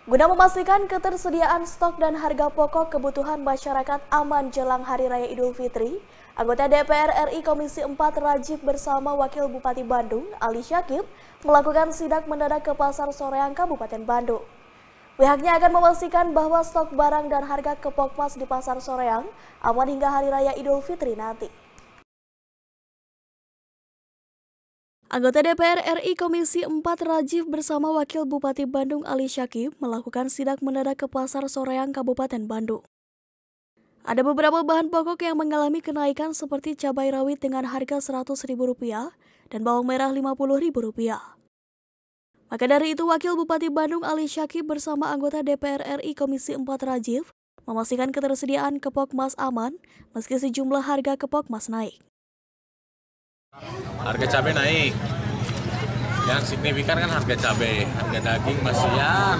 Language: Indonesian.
Guna memastikan ketersediaan stok dan harga pokok kebutuhan masyarakat aman jelang Hari Raya Idul Fitri, anggota DPR RI Komisi 4 Rajif bersama Wakil Bupati Bandung, Ali Syakib, melakukan sidak mendadak ke Pasar Soreang, Kabupaten Bandung. Pihaknya akan memastikan bahwa stok barang dan harga kepokmas di Pasar Soreang aman hingga Hari Raya Idul Fitri nanti. Anggota DPR RI Komisi 4 Rajif bersama Wakil Bupati Bandung Ali Syakib melakukan sidak mendadak ke Pasar Soreang, Kabupaten Bandung. Ada beberapa bahan pokok yang mengalami kenaikan seperti cabai rawit dengan harga Rp100.000 dan bawang merah Rp50.000. Maka dari itu Wakil Bupati Bandung Ali Syakib bersama anggota DPR RI Komisi 4 Rajif memastikan ketersediaan kepokmas aman meski sejumlah harga kepokmas naik. Harga cabai naik, yang signifikan kan harga cabai, harga daging masih ya